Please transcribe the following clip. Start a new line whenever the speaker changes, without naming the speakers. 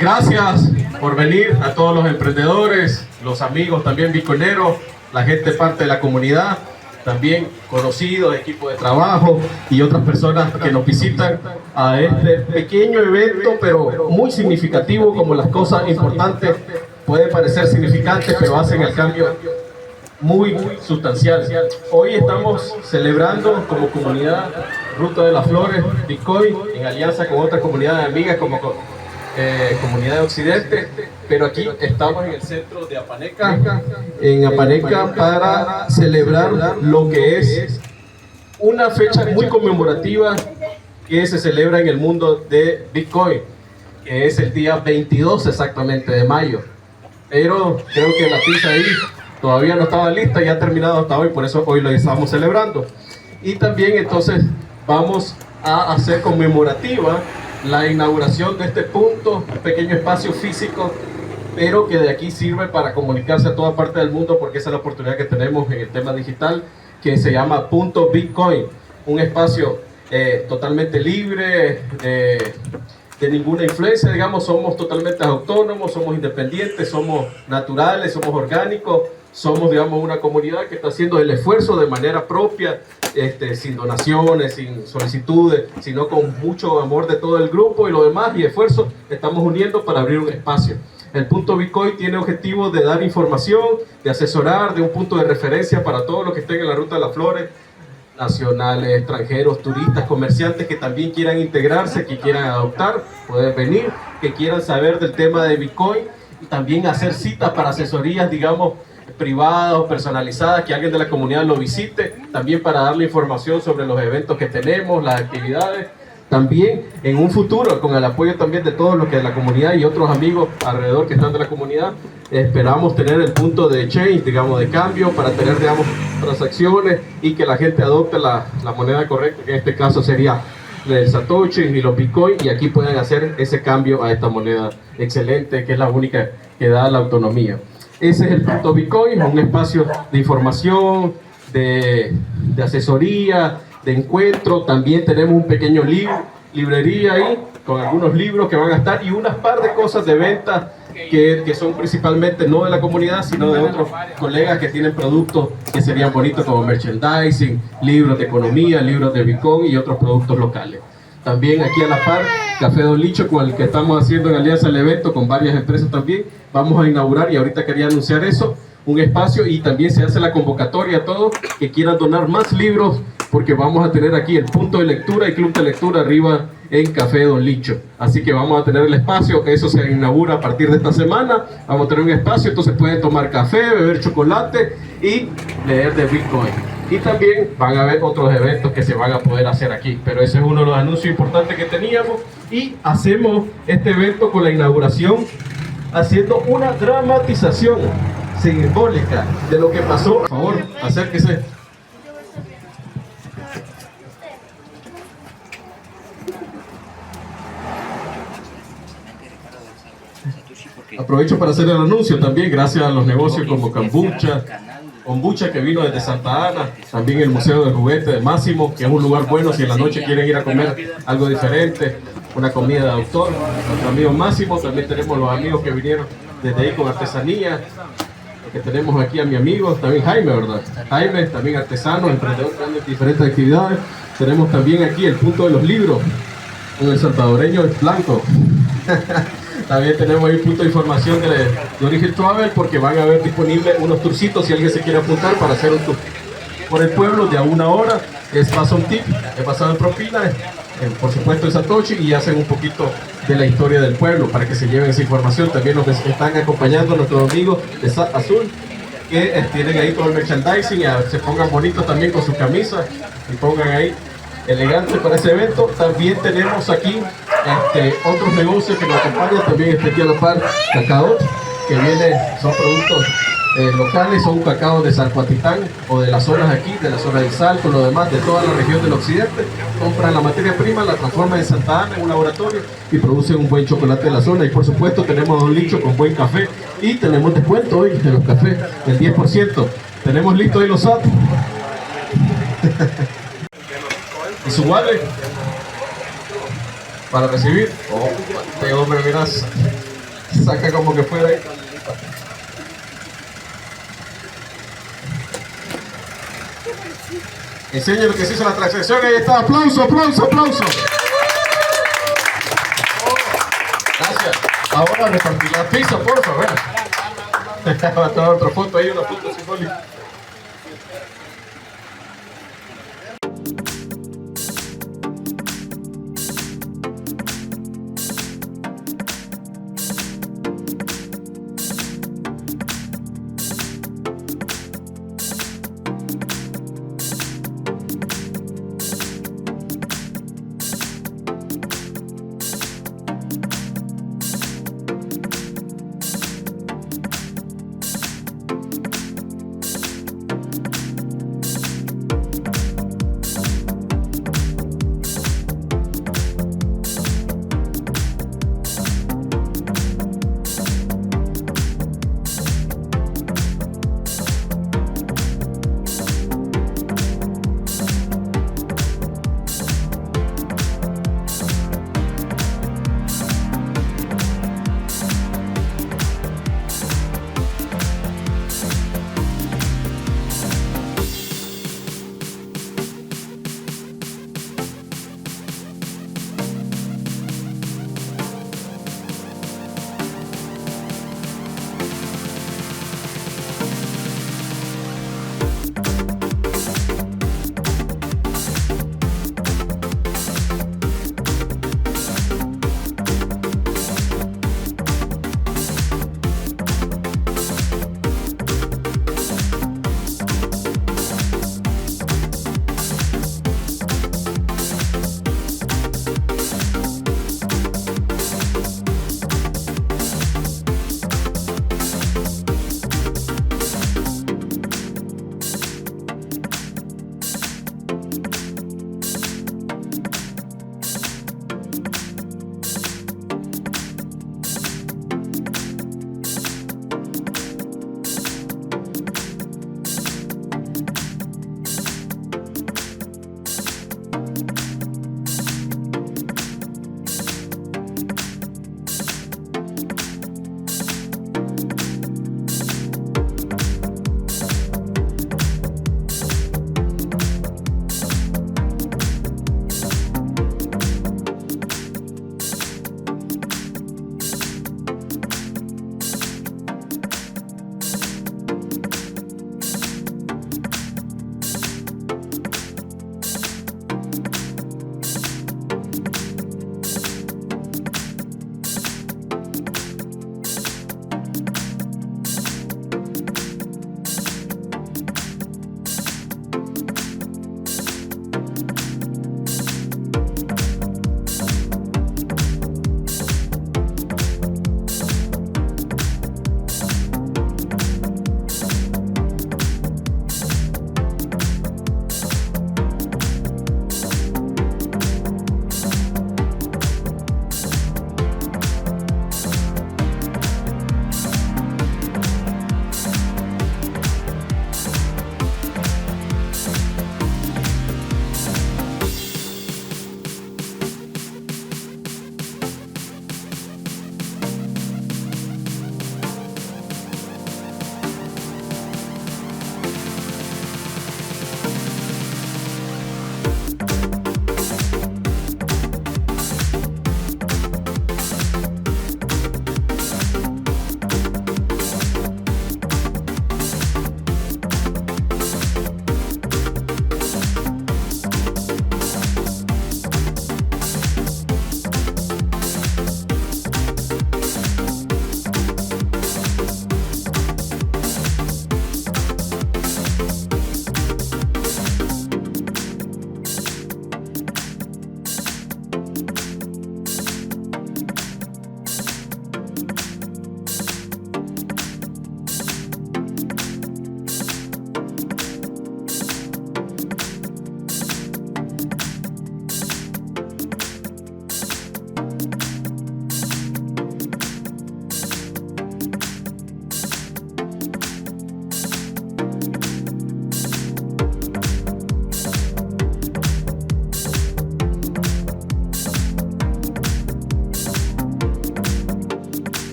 Gracias por venir a todos los emprendedores, los amigos también biconeros, la gente parte de la comunidad, también conocidos, equipo de trabajo y otras personas que nos visitan a este pequeño evento, pero muy significativo. Como las cosas importantes pueden parecer significantes, pero hacen el cambio muy sustancial. Hoy estamos celebrando como comunidad Ruta de las Flores, Bitcoin, en alianza con otras comunidades amigas como comunidad de Occidente, pero aquí estamos en el centro de Apaneca, para celebrar lo que es una fecha muy conmemorativa que se celebra en el mundo de Bitcoin, que es el día 22 exactamente de mayo. Pero creo que la pizza ahí todavía no estaba lista, ya ha terminado hasta hoy, por eso hoy lo estamos celebrando. Y también entonces vamos a hacer conmemorativa la inauguración de este punto, un pequeño espacio físico, pero que de aquí sirve para comunicarse a toda parte del mundo, porque esa es la oportunidad que tenemos en el tema digital, que se llama Punto Bitcoin, un espacio totalmente libre de ninguna influencia, digamos. Somos totalmente autónomos, somos independientes, somos naturales, somos orgánicos, somos, digamos, una comunidad que está haciendo el esfuerzo de manera propia, sin donaciones, sin solicitudes, sino con mucho amor de todo el grupo y lo demás, y esfuerzo estamos uniendo para abrir un espacio. El punto Bitcoin tiene objetivo de dar información, de asesorar, de un punto de referencia para todos los que estén en la Ruta de las Flores, nacionales, extranjeros, turistas, comerciantes que también quieran integrarse, que quieran adoptar, pueden venir, que quieran saber del tema de Bitcoin y también hacer citas para asesorías, digamos, privadas o personalizadas, que alguien de la comunidad lo visite, también para darle información sobre los eventos que tenemos, las actividades. También en un futuro, con el apoyo también de todos los que de la comunidad y otros amigos alrededor que están de la comunidad, esperamos tener el punto de change, digamos, de cambio, para tener, digamos, transacciones y que la gente adopte la moneda correcta, que en este caso sería el Satoshi y los Bitcoin, y aquí pueden hacer ese cambio a esta moneda excelente, que es la única que da la autonomía. Ese es el punto Bitcoin, un espacio de información, de asesoría, de encuentro. También tenemos un pequeño librería ahí, con algunos libros que van a estar, y unas par de cosas de venta que son principalmente no de la comunidad, sino de otros colegas que tienen productos que serían bonitos, como merchandising, libros de economía, libros de Bitcoin y otros productos locales. También aquí a la par, Café Don Licho, con el que estamos haciendo en alianza el evento, con varias empresas también, vamos a inaugurar, y ahorita quería anunciar eso, un espacio, y también se hace la convocatoria a todos que quieran donar más libros, porque vamos a tener aquí el punto de lectura y club de lectura arriba en Café Don Licho. Así que vamos a tener el espacio, eso se inaugura a partir de esta semana. Vamos a tener un espacio, entonces pueden tomar café, beber chocolate y leer de Bitcoin. Y también van a haber otros eventos que se van a poder hacer aquí, pero ese es uno de los anuncios importantes que teníamos. Y hacemos este evento con la inauguración haciendo una dramatización simbólica de lo que pasó. Por favor, acérquese. Aprovecho para hacer el anuncio también, gracias a los negocios como Kombucha, que vino desde Santa Ana, también el Museo del Juguete de Máximo, que es un lugar bueno si en la noche quieren ir a comer algo diferente, una comida de autor. Nuestro amigo Máximo, también tenemos los amigos que vinieron desde ahí con artesanías, que tenemos aquí a mi amigo, también Jaime, ¿verdad? Jaime, también artesano, emprendedor de diferentes actividades. Tenemos también aquí el punto de los libros, con el salvadoreño blanco. También tenemos ahí un punto de información de Origen Travel, porque van a haber disponibles unos tourcitos si alguien se quiere apuntar para hacer un tour por el pueblo de a 1 hora. Es paso un tip, es basado en propina, por supuesto en Satoshi, y hacen un poquito de la historia del pueblo para que se lleven esa información. También nos están acompañando nuestros amigos de Azul, que tienen ahí todo el merchandising, se pongan bonitos también con sus camisas y pongan ahí elegante para ese evento. También tenemos aquí otros negocios que nos acompañan, también está aquí a la par Cacao, que son productos locales, son cacao de San Juatitán o de las zonas aquí, de la zona del Salto, lo demás, de toda la región del occidente. Compran la materia prima, la transforman en Santa Ana en un laboratorio y producen un buen chocolate de la zona. Y por supuesto tenemos Don Licho con buen café, y tenemos descuento hoy de los cafés del 10%. Tenemos listo ahí los SAT. Y su wallet para recibir. Oh, hombre, miras. Saca como que fuera ahí. Enseña lo que se hizo la transacción. Ahí está. Aplauso, aplauso, aplauso. Gracias. Ahora repartir la pizza, por favor. Va a tomar otra foto ahí, una foto simbólica.